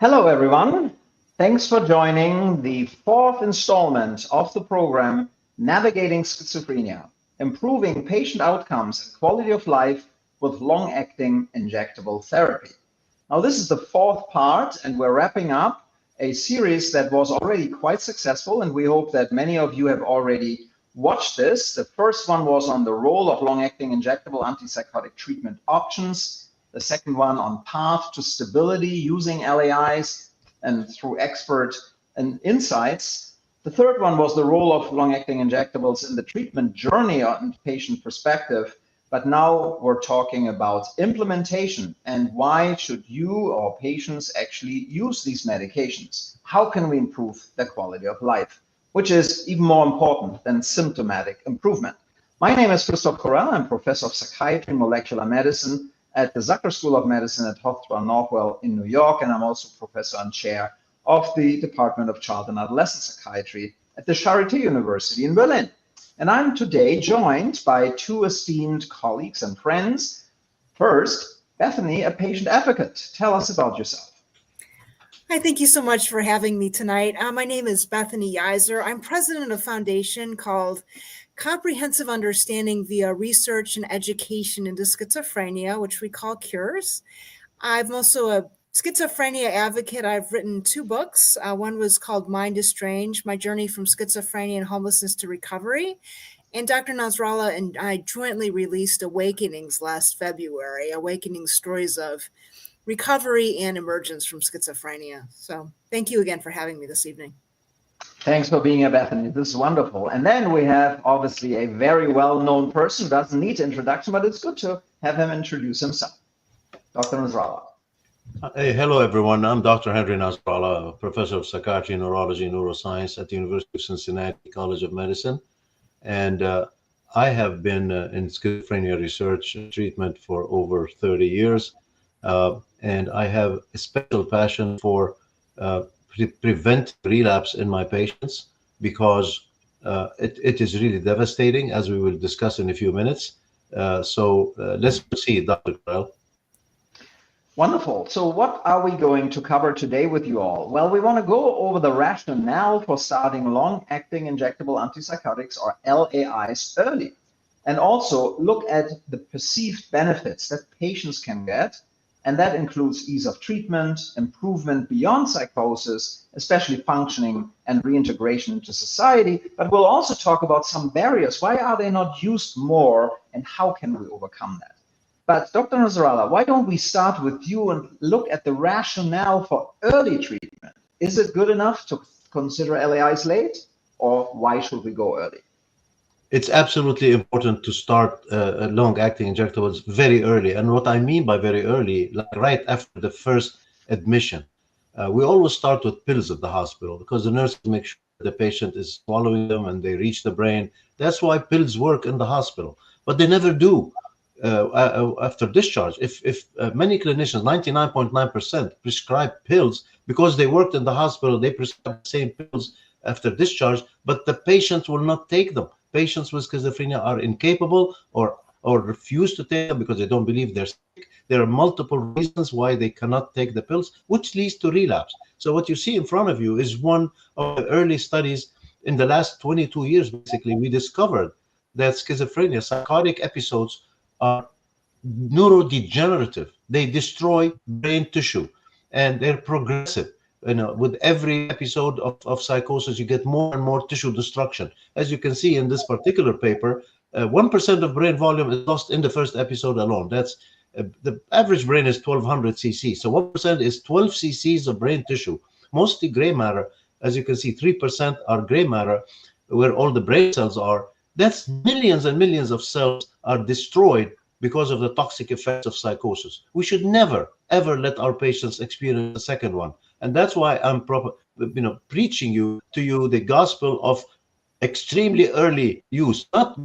Hello, everyone. Thanks for joining the fourth installment of the program, Navigating Schizophrenia, Improving Patient Outcomes and Quality of Life with Long-Acting Injectable Therapy. Now, this is the fourth part, and we're wrapping up a series that was already quite successful, and we hope that many of you have already watched this. The first one was on the role of long-acting injectable antipsychotic treatment options. The second one on path to stability using LAIs and through expert and insights. The third one was the role of long-acting injectables in the treatment journey and patient perspective. But now we're talking about implementation and why should you or patients actually use these medications? How can we improve the quality of life, which is even more important than symptomatic improvement? My name is Christoph Corell. I'm professor of psychiatry and molecular medicine at the Zucker School of Medicine at Hofstra Northwell in New York, and I'm also professor and chair of the Department of Child and Adolescent Psychiatry at the Charité University in Berlin. And I'm today joined by two esteemed colleagues and friends. First, Bethanys, a patient advocate. Tell us about yourself. Hi, thank you so much for having me tonight. My name is Bethanys Yeiser. I'm president of a foundation called Comprehensive Understanding via Research and Education into Schizophrenia, which we call CURES. I'm also a schizophrenia advocate. I've written two books. One was called Mind is Strange, My Journey from Schizophrenia and Homelessness to Recovery. And Dr. Nasrallah and I jointly released Awakenings last February, Awakening Stories of Recovery and Emergence from Schizophrenia. So thank you again for having me this evening. Thanks for being here, Bethany. This is wonderful. And then we have obviously a very well-known person, doesn't need introduction, but it's good to have him introduce himself. Dr. Nasrallah. Hey, hello, everyone. I'm Dr. Henry Nasrallah, professor of psychiatry, neurology, and neuroscience at the University of Cincinnati College of Medicine. And I have been in schizophrenia research and treatment for over 30 years. And I have a special passion for prevent relapse in my patients because it is really devastating, as we will discuss in a few minutes. So let's proceed, Dr. Corell. Wonderful. So what are we going to cover today with you all? Well, we want to go over the rationale for starting long-acting injectable antipsychotics, or LAIs, early, and also look at the perceived benefits that patients can get. And that includes ease of treatment, improvement beyond psychosis, especially functioning and reintegration into society. But we'll also talk about some barriers. Why are they not used more, and how can we overcome that? But Dr. Nasrallah, why don't we start with you and look at the rationale for early treatment? Is it good enough to consider LAIs late, or why should we go early? It's absolutely important to start long-acting injectables very early. And what I mean by very early, like right after the first admission. We always start with pills at the hospital because the nurses make sure the patient is swallowing them and they reach the brain. That's why pills work in the hospital, but they never do after discharge. If many clinicians, 99.9%, prescribe pills because they worked in the hospital, they prescribe the same pills after discharge, but the patients will not take them. Patients with schizophrenia are incapable or refuse to take them because they don't believe they're sick. There are multiple reasons why they cannot take the pills, which leads to relapse. So what you see in front of you is one of the early studies in the last 22 years. Basically, we discovered that schizophrenia, psychotic episodes, are neurodegenerative. They destroy brain tissue and they're progressive. With every episode of psychosis, you get more and more tissue destruction. As you can see in this particular paper, 1% of brain volume is lost in the first episode alone. That's the average brain is 1200 cc. So 1% is 12 cc's of brain tissue, mostly gray matter. As you can see, 3% are gray matter, where all the brain cells are. That's millions and millions of cells are destroyed because of the toxic effects of psychosis. We should never, ever let our patients experience a second one. And that's why I'm preaching to you the gospel of extremely early use, not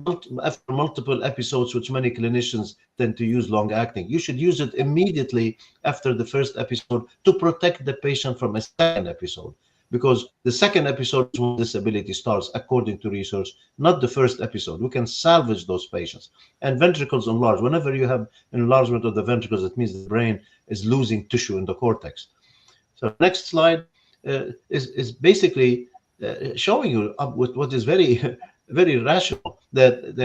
after multiple episodes, which many clinicians tend to use long-acting. You should use it immediately after the first episode to protect the patient from a second episode, because the second episode is when disability starts, according to research, not the first episode. We can salvage those patients. And ventricles enlarge. Whenever you have enlargement of the ventricles, it means the brain is losing tissue in the cortex. So next slide is basically showing you what is very very rational, that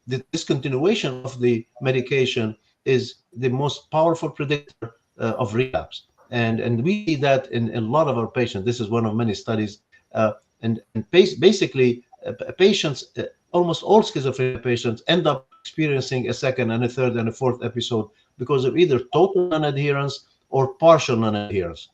the discontinuation of the medication is the most powerful predictor of relapse. And we see that in a lot of our patients. This is one of many studies. Basically, patients, almost all schizophrenia patients, end up experiencing a second and a third and a fourth episode because of either total non-adherence or partial non-adherence.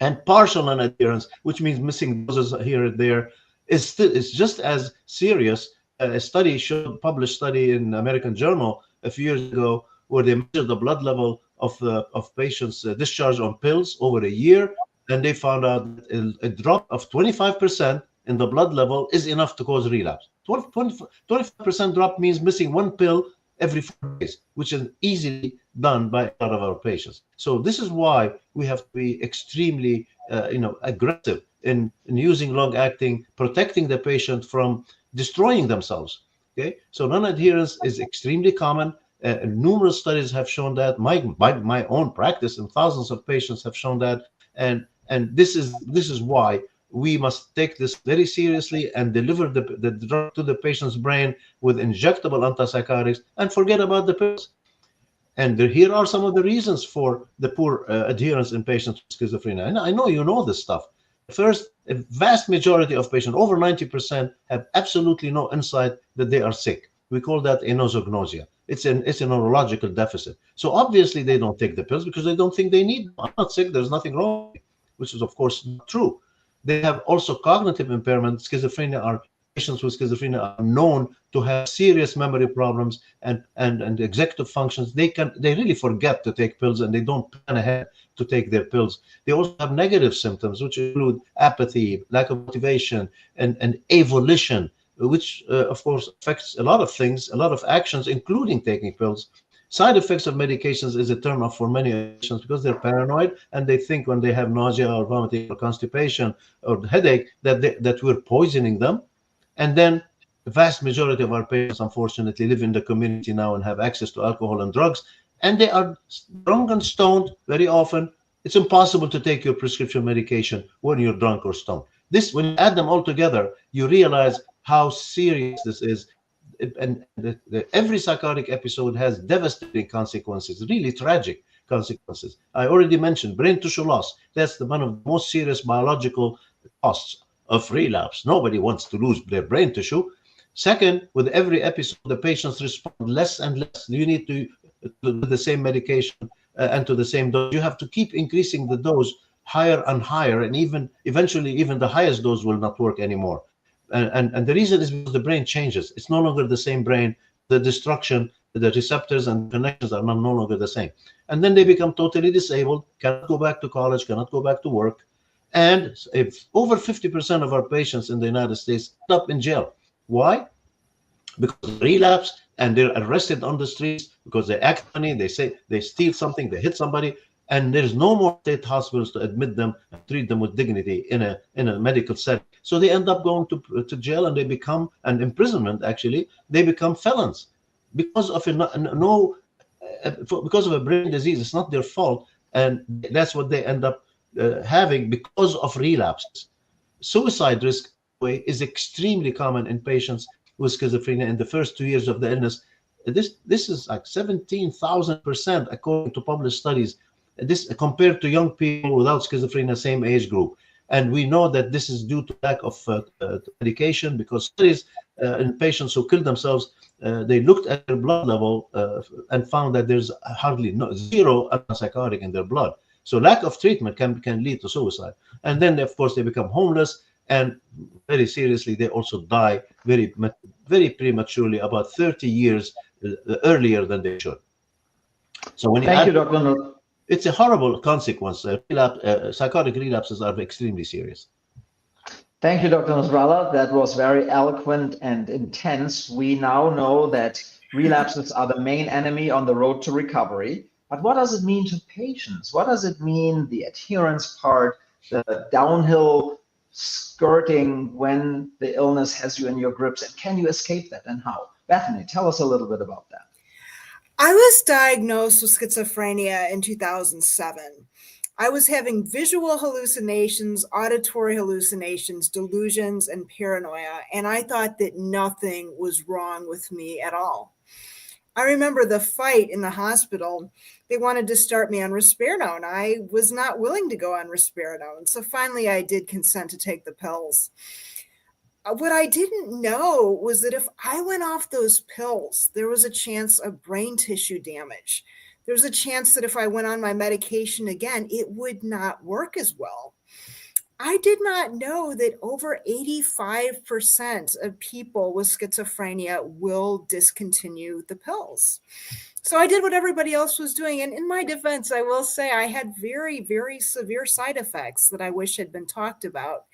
And partial non-adherence, which means missing doses here and there, is just as serious. A study showed, published study in American Journal a few years ago, where they measured the blood level of patients discharged on pills over a year, and they found out that a drop of 25% in the blood level is enough to cause relapse. 25% drop means missing one pill every 4 days, which is easily done by a lot of our patients. So this is why we have to be extremely, aggressive in using long-acting, protecting the patient from destroying themselves. Okay, so non-adherence is extremely common. Numerous studies have shown that. My own practice and thousands of patients have shown that, and this is why we must take this very seriously and deliver the drug to the patient's brain with injectable antipsychotics and forget about the pills. And here are some of the reasons for the poor adherence in patients with schizophrenia. And I know you know this stuff. First, a vast majority of patients, over 90%, have absolutely no insight that they are sick. We call that anosognosia. It's a neurological deficit. So obviously they don't take the pills because they don't think they need them. I'm not sick, there's nothing wrong with me, which is of course not true. They have also cognitive impairment. Patients with schizophrenia are known to have serious memory problems and executive functions. They really forget to take pills, and they don't plan ahead to take their pills. They also have negative symptoms, which include apathy, lack of motivation, and avolition, which of course affects a lot of things, a lot of actions, including taking pills. Side effects of medications is a turnoff for many patients because they're paranoid and they think when they have nausea or vomiting or constipation or headache that we're poisoning them. And then the vast majority of our patients, unfortunately, live in the community now and have access to alcohol and drugs, and they are drunk and stoned very often. It's impossible to take your prescription medication when you're drunk or stoned. When you add them all together, you realize how serious this is. And every psychotic episode has devastating consequences, really tragic consequences. I already mentioned brain tissue loss. That's one of the most serious biological costs of relapse. Nobody wants to lose their brain tissue. Second, with every episode, the patients respond less and less. You need to do the same medication and to the same dose. You have to keep increasing the dose higher and higher, and eventually even the highest dose will not work anymore. And the reason is because the brain changes. It's no longer the same brain. The destruction, the receptors and connections are no longer the same. And then they become totally disabled, cannot go back to college, cannot go back to work. And if over 50% of our patients in the United States end up in jail. Why? Because of relapse, and they're arrested on the streets because they act funny, they say they steal something, they hit somebody, and there's no more state hospitals to admit them and treat them with dignity in a medical setting. So they end up going to jail, and they become an imprisonment. Actually, they become felons because of because of a brain disease. It's not their fault, and that's what they end up having because of relapses. Suicide risk is extremely common in patients with schizophrenia in the first 2 years of the illness. This is like 17,000% according to published studies. This compared to young people without schizophrenia, same age group. And we know that this is due to lack of medication, because studies in patients who killed themselves, they looked at their blood level and found that there's zero antipsychotic in their blood. So lack of treatment can lead to suicide. And then, of course, they become homeless, and very seriously, they also die very prematurely, about 30 years earlier than they should. So when Thank you, Dr. It's a horrible consequence. Psychotic relapses are extremely serious. Thank you, Dr. Nasrallah. That was very eloquent and intense. We now know that relapses are the main enemy on the road to recovery. But what does it mean to patients? What does it mean, the adherence part, the downhill skirting when the illness has you in your grips? And can you escape that, and how? Bethany, tell us a little bit about that. I was diagnosed with schizophrenia in 2007. I was having visual hallucinations, auditory hallucinations, delusions, and paranoia, and I thought that nothing was wrong with me at all. I remember the fight in the hospital. They wanted to start me on risperidone. I was not willing to go on risperidone. So finally, I did consent to take the pills. What I didn't know was that if I went off those pills, there was a chance of brain tissue damage. There was a chance that if I went on my medication again, it would not work as well. I did not know that over 85% of people with schizophrenia will discontinue the pills. So I did what everybody else was doing. And in my defense, I will say I had very, very severe side effects that I wish had been talked about.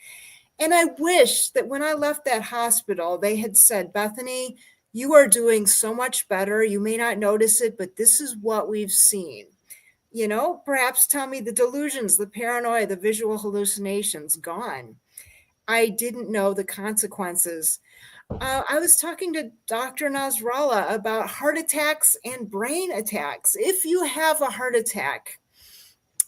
And I wish that when I left that hospital, they had said, Bethany, you are doing so much better. You may not notice it, but this is what we've seen. You know, perhaps tell me the delusions, the paranoia, the visual hallucinations, gone. I didn't know the consequences. I was talking to Dr. Nasrallah about heart attacks and brain attacks. If you have a heart attack,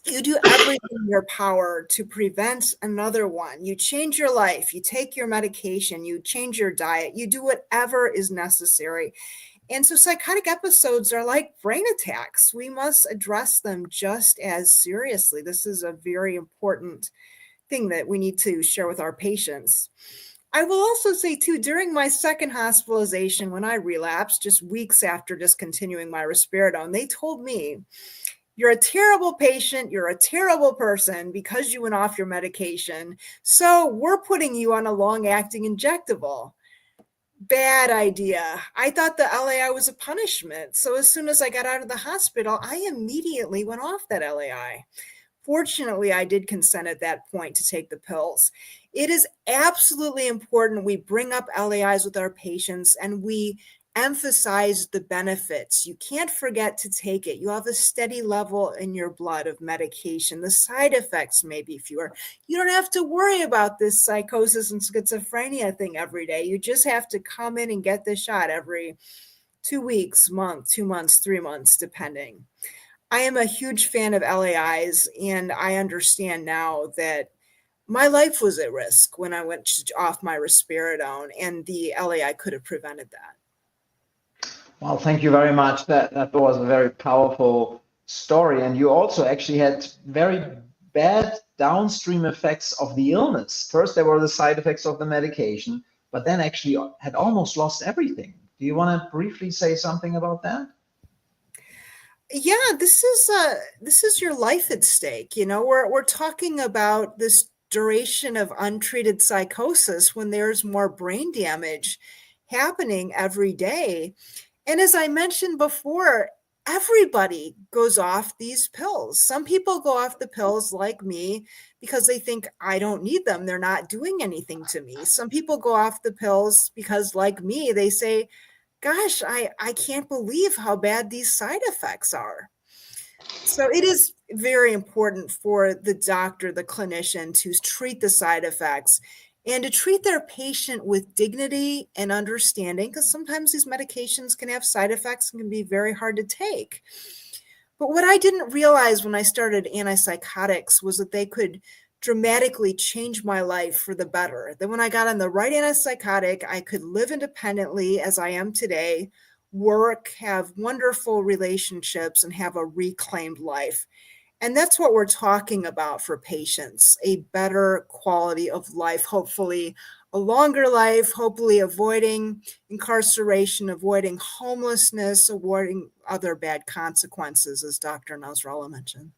you do everything in your power to prevent another one. You change your life, you take your medication, you change your diet, you do whatever is necessary. And so psychotic episodes are like brain attacks. We must address them just as seriously. This is a very important thing that we need to share with our patients. I will also say too, during my second hospitalization, when I relapsed, just weeks after discontinuing my risperidone, they told me, you're a terrible patient, you're a terrible person because you went off your medication. So we're putting you on a long-acting injectable. Bad idea. I thought the LAI was a punishment. So as soon as I got out of the hospital, I immediately went off that LAI. Fortunately, I did consent at that point to take the pills. It is absolutely important we bring up LAIs with our patients and we emphasize the benefits. You can't forget to take it. You have a steady level in your blood of medication. The side effects may be fewer. You don't have to worry about this psychosis and schizophrenia thing every day. You just have to come in and get the shot every 2 weeks, month, 2 months, 3 months, depending. I am a huge fan of LAIs, and I understand now that my life was at risk when I went off my risperidone, and the LAI could have prevented that. Well, thank you very much. That was a very powerful story. And you also actually had very bad downstream effects of the illness. First, there were the side effects of the medication, but then actually had almost lost everything. Do you want to briefly say something about that? Yeah, this is your life at stake. You know, we're talking about this duration of untreated psychosis when there's more brain damage happening every day. And as I mentioned before, everybody goes off these pills. Some people go off the pills like me because they think I don't need them. They're not doing anything to me. Some people go off the pills because, like me, they say, gosh, I can't believe how bad these side effects are. So it is very important for the doctor, the clinician, to treat the side effects and to treat their patient with dignity and understanding, because sometimes these medications can have side effects and can be very hard to take. But what I didn't realize when I started antipsychotics was that they could dramatically change my life for the better. That when I got on the right antipsychotic, I could live independently as I am today, work, have wonderful relationships, and have a reclaimed life. And that's what we're talking about for patients, a better quality of life, hopefully a longer life, hopefully avoiding incarceration, avoiding homelessness, avoiding other bad consequences, as Dr. Nasrallah mentioned.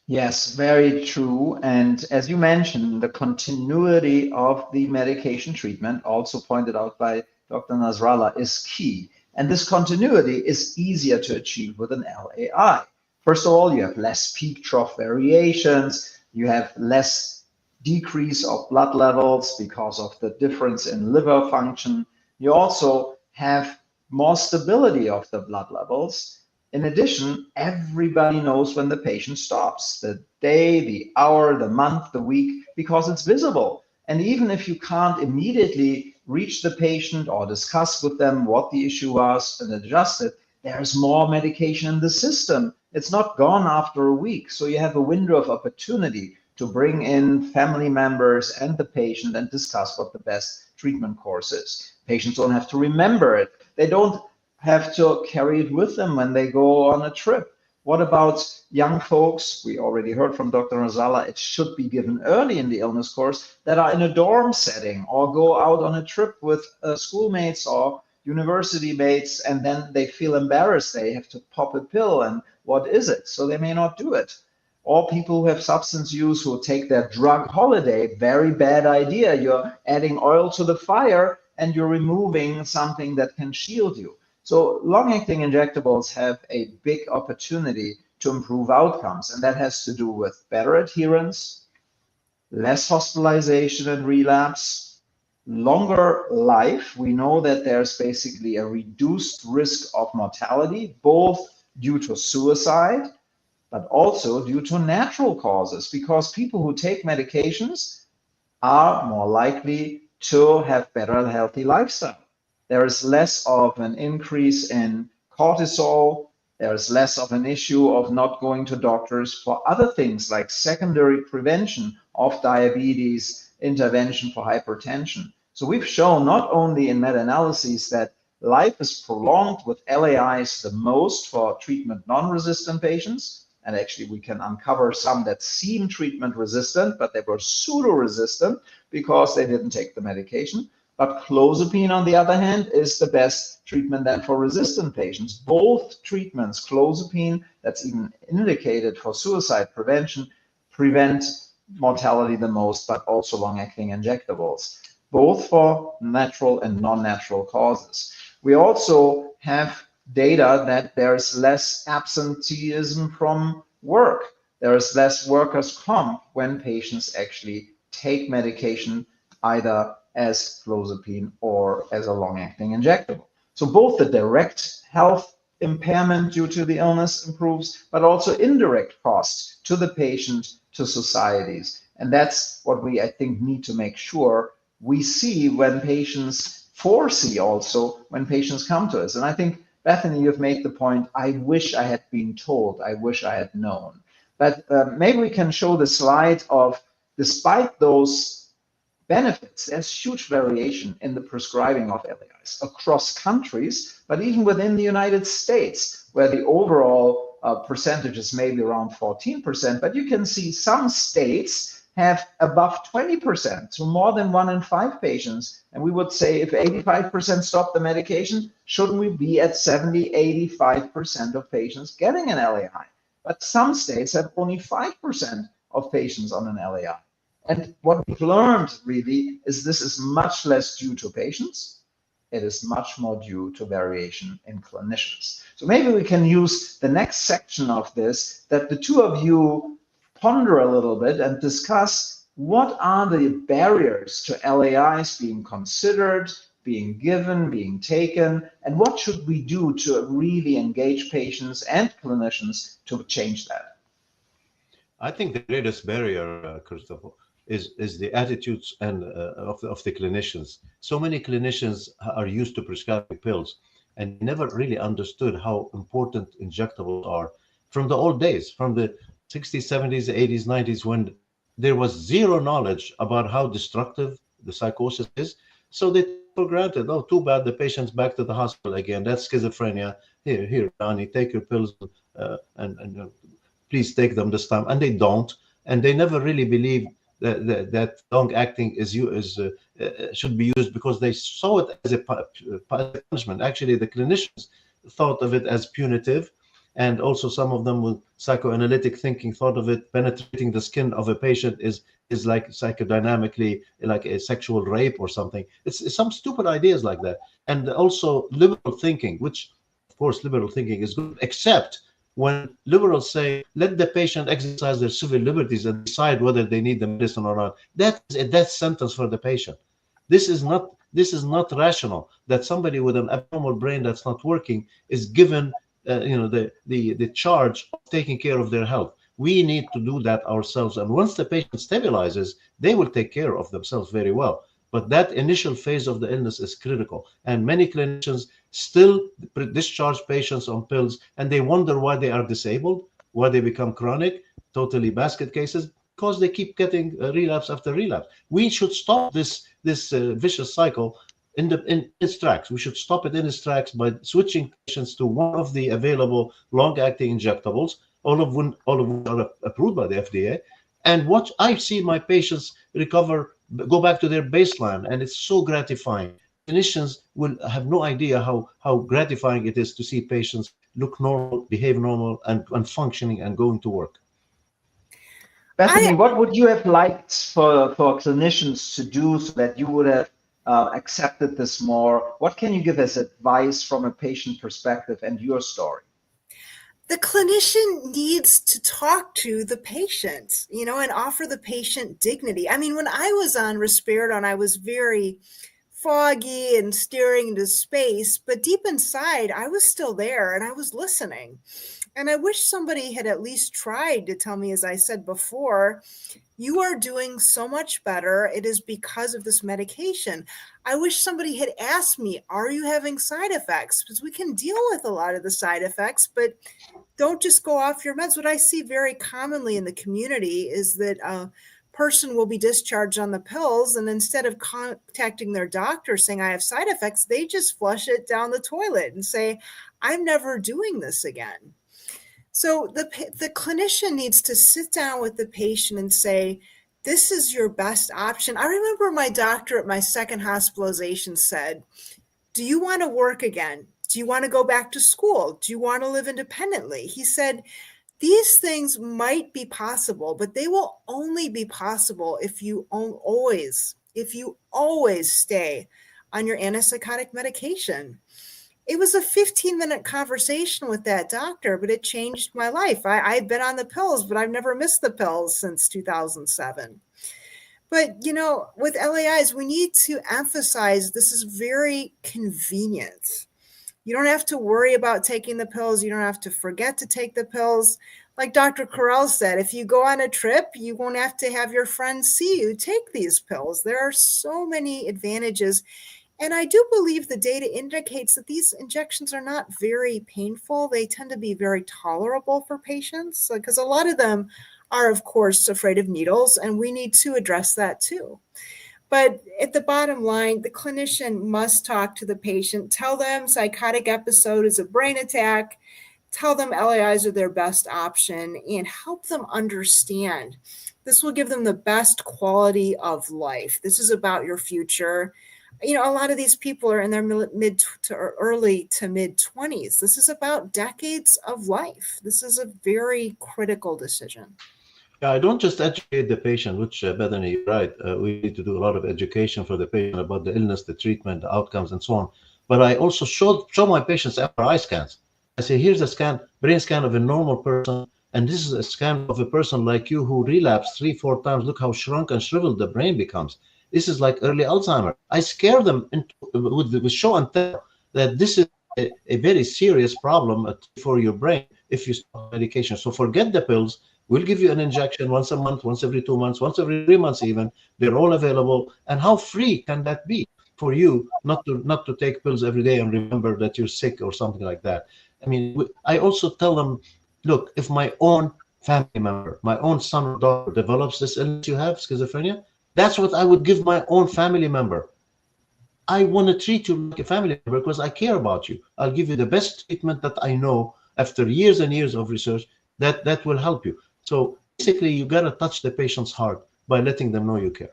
Yes, very true. And as you mentioned, the continuity of the medication treatment, also pointed out by Dr. Nasrallah, is key. And this continuity is easier to achieve with an LAI. First of all, you have less peak trough variations, you have less decrease of blood levels because of the difference in liver function. You also have more stability of the blood levels. In addition, everybody knows when the patient stops, the day, the hour, the month, the week, because it's visible. And even if you can't immediately reach the patient or discuss with them what the issue was and adjust it, there's more medication in the system. it's not gone after a week. So you have a window of opportunity to bring in family members and the patient and discuss what the best treatment course is. Patients don't have to remember it. They don't have to carry it with them when they go on a trip. What about young folks? We already heard from Dr. Razala, it should be given early in the illness course, that are in a dorm setting or go out on a trip with schoolmates or university mates, and then they feel embarrassed. They have to pop a pill, and what is it? So they may not do it. Or people who have substance use who take their drug holiday, very bad idea. You're adding oil to the fire and you're removing something that can shield you. So long-acting injectables have a big opportunity to improve outcomes, and that has to do with better adherence, less hospitalization and relapse, longer life. We know that there's basically a reduced risk of mortality, both due to suicide, but also due to natural causes, because people who take medications are more likely to have better healthy lifestyle. There is less of an increase in cortisol. There is less of an issue of not going to doctors for other things like secondary prevention of diabetes, intervention for hypertension. So we've shown not only in meta-analyses that life is prolonged with LAIs the most for treatment non-resistant patients, and actually we can uncover some that seem treatment resistant, but they were pseudo-resistant because they didn't take the medication. But clozapine, on the other hand, is the best treatment then for resistant patients. Both treatments, clozapine, that's even indicated for suicide prevention, prevent mortality the most, but also long-acting injectables, both for natural and non-natural causes. We also have data that there's less absenteeism from work. There is less workers' comp when patients actually take medication either as clozapine or as a long-acting injectable. So both the direct health impairment due to the illness improves, but also indirect costs to the patient, to societies. And that's what we, I think, need to make sure we see when patients foresee also when patients come to us. And I think, Bethanys, you've made the point, I wish I had been told, I wish I had known. But maybe we can show the slide of, despite those benefits, there's huge variation in the prescribing of LAIs across countries, but even within the United States, where the overall percentage is maybe around 14%, but you can see some states have above 20%, so more than 1 in 5 patients. And we would say if 85% stop the medication, shouldn't we be at 70, 85% of patients getting an LAI? But some states have only 5% of patients on an LAI. And what we've learned really is this is much less due to patients. It is much more due to variation in clinicians. So maybe we can use the next section of this, that the two of you ponder a little bit and discuss what are the barriers to LAIs being considered, being given, being taken, and what should we do to really engage patients and clinicians to change that? I think the greatest barrier, Christopher, is the attitudes and of the clinicians. So many clinicians are used to prescribing pills and never really understood how important injectables are from the old days, from the 60s, 70s, 80s, 90s, when there was zero knowledge about how destructive the psychosis is. So they took for granted, oh, too bad, the patient's back to the hospital again. That's schizophrenia. Here, Donnie, take your pills and please take them this time. And they don't. And they never really believed that long-acting should be used because they saw it as a punishment. Actually, the clinicians thought of it as punitive, and also some of them with psychoanalytic thinking thought of it penetrating the skin of a patient is like psychodynamically like a sexual rape or something. It's some stupid ideas like that. And also liberal thinking, which of course liberal thinking is good, except when liberals say, let the patient exercise their civil liberties and decide whether they need the medicine or not. That is a death sentence for the patient. This is not rational that somebody with an abnormal brain that's not working is given the charge of taking care of their health. We need to do that ourselves. And once the patient stabilizes, they will take care of themselves very well. But that initial phase of the illness is critical. And many clinicians still discharge patients on pills, and they wonder why they are disabled. Why they become chronic, totally basket cases? Because they keep getting relapse after relapse. We should stop this vicious cycle in its tracks. We should stop it in its tracks by switching patients to one of the available long-acting injectables, all of which are approved by the FDA. And what I've seen my patients recover, go back to their baseline, and it's so gratifying. Clinicians will have no idea how gratifying it is to see patients look normal, behave normal, and functioning and going to work. Bethany, what would you have liked for clinicians to do so that you would have accepted this more? What can you give as advice from a patient perspective and your story? The clinician needs to talk to the patient, and offer the patient dignity. I mean, when I was on risperidone, I was very foggy and staring into space, but deep inside, I was still there and I was listening. And I wish somebody had at least tried to tell me, as I said before, you are doing so much better. It is because of this medication. I wish somebody had asked me, are you having side effects? Because we can deal with a lot of the side effects, but don't just go off your meds. What I see very commonly in the community is that a person will be discharged on the pills, and instead of contacting their doctor saying, I have side effects, they just flush it down the toilet and say, I'm never doing this again. So the clinician needs to sit down with the patient and say, this is your best option. I remember my doctor at my second hospitalization said, do you want to work again? Do you want to go back to school? Do you want to live independently? He said, these things might be possible, but they will only be possible if you always stay on your antipsychotic medication. It was a 15-minute conversation with that doctor, but it changed my life. I've been on the pills, but I've never missed the pills since 2007. But, with LAIs, we need to emphasize this is very convenient. You don't have to worry about taking the pills. You don't have to forget to take the pills. Like Dr. Carell said, if you go on a trip, you won't have to have your friends see you take these pills. There are so many advantages. And I do believe the data indicates that these injections are not very painful. They tend to be very tolerable for patients because a lot of them are, of course, afraid of needles, and we need to address that too. But at the bottom line, the clinician must talk to the patient, tell them psychotic episode is a brain attack, tell them LAIs are their best option, and help them understand. This will give them the best quality of life. This is about your future. A lot of these people are in their mid to early to mid 20s. This is about decades of life. This is a very critical decision. Yeah, I don't just educate the patient, which Bethany, you're right. We need to do a lot of education for the patient about the illness, the treatment, the outcomes, and so on. But I also show my patients MRI scans. I say, here's a brain scan of a normal person, and this is a scan of a person like you who relapsed 3-4 times. Look how shrunk and shriveled the brain becomes. This is like early Alzheimer. I scare them with show and tell that this is a very serious problem for your brain if you stop medication. So forget the pills. We'll give you an injection once a month, once every 2 months, once every 3 months even. They're all available. And how free can that be for you not to take pills every day and remember that you're sick or something like that? I mean, I also tell them, look, if my own family member, my own son or daughter develops this illness you have, schizophrenia, that's what I would give my own family member. I want to treat you like a family member because I care about you. I'll give you the best treatment that I know after years and years of research that will help you. So basically, you got to touch the patient's heart by letting them know you care.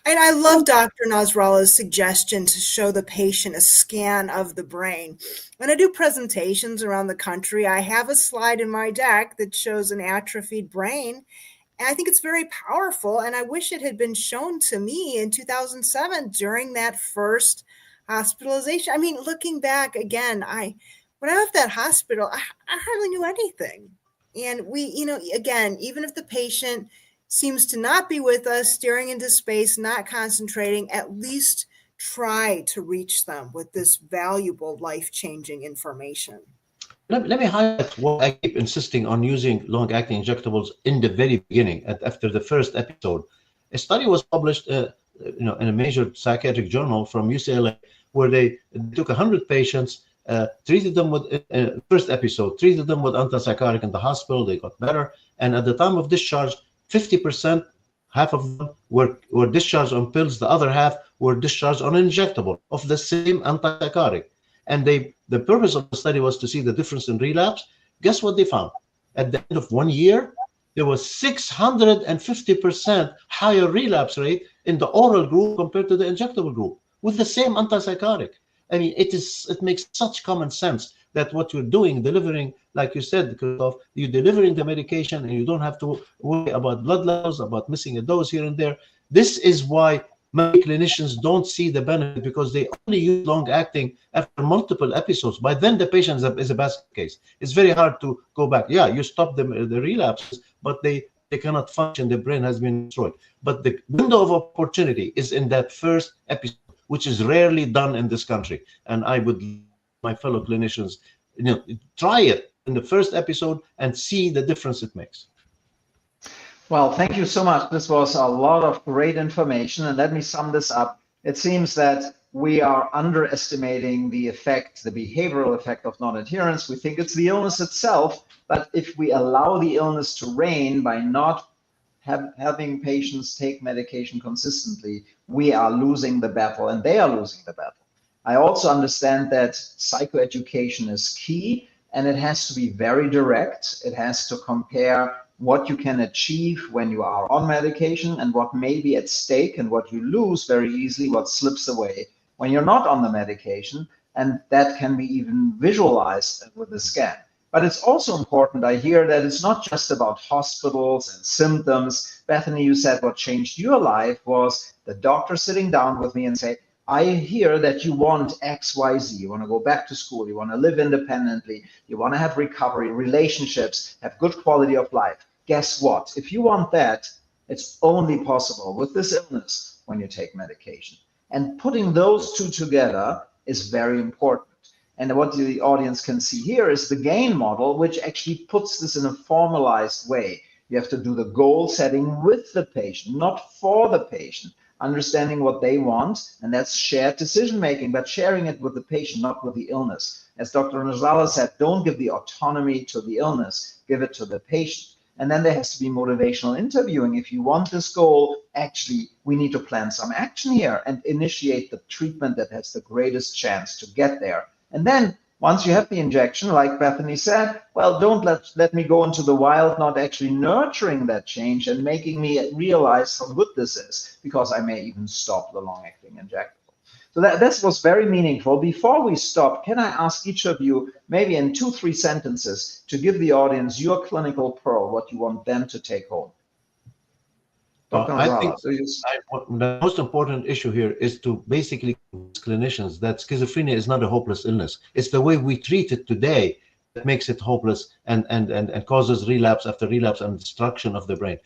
And I love Dr. Nasralla's suggestion to show the patient a scan of the brain. When I do presentations around the country, I have a slide in my deck that shows an atrophied brain. And I think it's very powerful. And I wish it had been shown to me in 2007 during that first hospitalization. I mean, looking back again, when I left that hospital, I hardly knew anything. And we, again, even if the patient seems to not be with us, staring into space, not concentrating, at least try to reach them with this valuable, life-changing information. Let me highlight what I keep insisting on using long-acting injectables in the very beginning, after the first episode. A study was published in a major psychiatric journal from UCLA where they took 100 patients treated them with first episode, treated them with antipsychotic in the hospital. They got better, and at the time of discharge, 50%, half of them were discharged on pills. The other half were discharged on injectable of the same antipsychotic. And the purpose of the study was to see the difference in relapse. Guess what they found? At the end of 1 year, there was 650% higher relapse rate in the oral group compared to the injectable group with the same antipsychotic. I mean, it makes such common sense that what you're doing, delivering, like you said, Christoph, you're delivering the medication and you don't have to worry about blood levels, about missing a dose here and there. This is why many clinicians don't see the benefit, because they only use long-acting after multiple episodes. By then, the patient is a basket case. It's very hard to go back. Yeah, you stop the relapses, but they cannot function. The brain has been destroyed. But the window of opportunity is in that first episode, which is rarely done in this country. And I would, my fellow clinicians, try it in the first episode and see the difference it makes. Well, thank you so much. This was a lot of great information. And let me sum this up. It seems that we are underestimating the effect, the behavioral effect of non-adherence. We think it's the illness itself, but if we allow the illness to reign by not having patients take medication consistently, we are losing the battle, and they are losing the battle. I also understand that psychoeducation is key, and it has to be very direct. It has to compare what you can achieve when you are on medication and what may be at stake and what you lose very easily, what slips away when you're not on the medication. And that can be even visualized with a scan. But it's also important, I hear, that it's not just about hospitals and symptoms. Bethanys, you said what changed your life was the doctor sitting down with me and say, I hear that you want X, Y, Z. You want to go back to school. You want to live independently. You want to have recovery, relationships, have good quality of life. Guess what? If you want that, it's only possible with this illness when you take medication. And putting those two together is very important. And what the audience can see here is the GAIN model, which actually puts this in a formalized way. You have to do the goal setting with the patient, not for the patient. Understanding what they want, and that's shared decision making, but sharing it with the patient, not with the illness. As Dr. Nasrallah said, don't give the autonomy to the illness, give it to the patient. And then there has to be motivational interviewing. If you want this goal, actually, we need to plan some action here and initiate the treatment that has the greatest chance to get there. And then once you have the injection, like Bethanys said, well, don't let me go into the wild, not actually nurturing that change and making me realize how good this is, because I may even stop the long-acting injectable. So this was very meaningful. Before we stop, can I ask each of you, maybe in 2-3 sentences, to give the audience your clinical pearl, what you want them to take home? I think the most important issue here is to basically convince clinicians that schizophrenia is not a hopeless illness. It's the way we treat it today that makes it hopeless and causes relapse after relapse and destruction of the brain.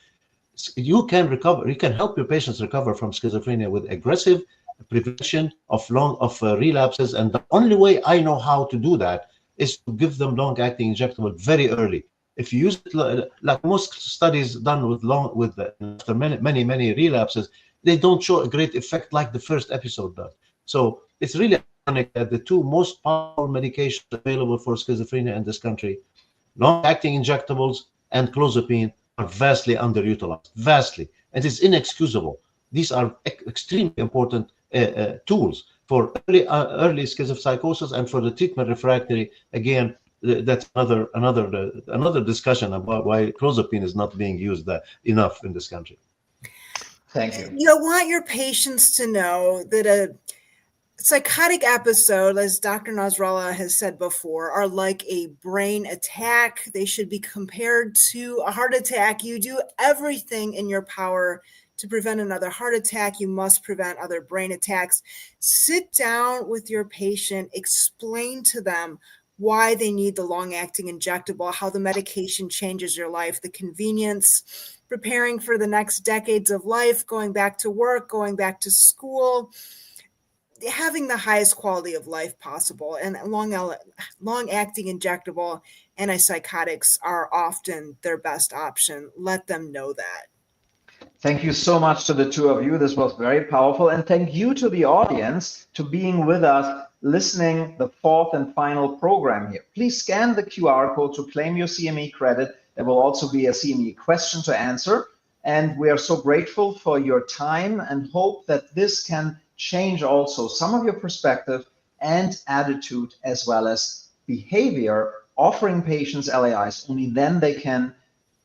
You can recover. You can help your patients recover from schizophrenia with aggressive prevention of relapses. And the only way I know how to do that is to give them long-acting injectable very early. If you use it like most studies done after many relapses, they don't show a great effect like the first episode does. So it's really ironic that the two most powerful medications available for schizophrenia in this country, long-acting injectables and clozapine, are vastly underutilized, vastly. And it's inexcusable. These are extremely important tools for early schizopsychosis and for the treatment refractory. Again, that's another discussion about why clozapine is not being used enough in this country. Thank you. You want your patients to know that a psychotic episode, as Dr. Nasrallah has said before, are like a brain attack. They should be compared to a heart attack. You do everything in your power to prevent another heart attack. You must prevent other brain attacks. Sit down with your patient, explain to them why they need the long-acting injectable, how the medication changes your life, the convenience, preparing for the next decades of life, going back to work, going back to school, having the highest quality of life possible. And long-acting injectable antipsychotics are often their best option. Let them know that. Thank you so much to the two of you. This was very powerful. And thank you to the audience to being with us listening the fourth and final program here. Please scan the QR code to claim your CME credit. There will also be a CME question to answer. And we are so grateful for your time and hope that this can change also some of your perspective and attitude as well as behavior, offering patients LAIs. Only then they can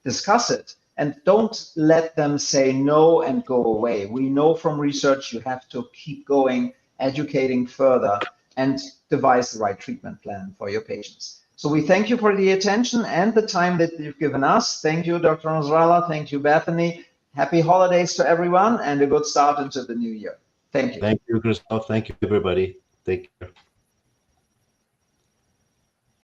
discuss it. And don't let them say no and go away. We know from research you have to keep going, educating further, and devise the right treatment plan for your patients. So we thank you for the attention and the time that you've given us. Thank you, Dr. Nasrallah. Thank you, Bethany. Happy holidays to everyone and a good start into the new year. Thank you. Thank you, Christoph. Thank you, everybody. Take care.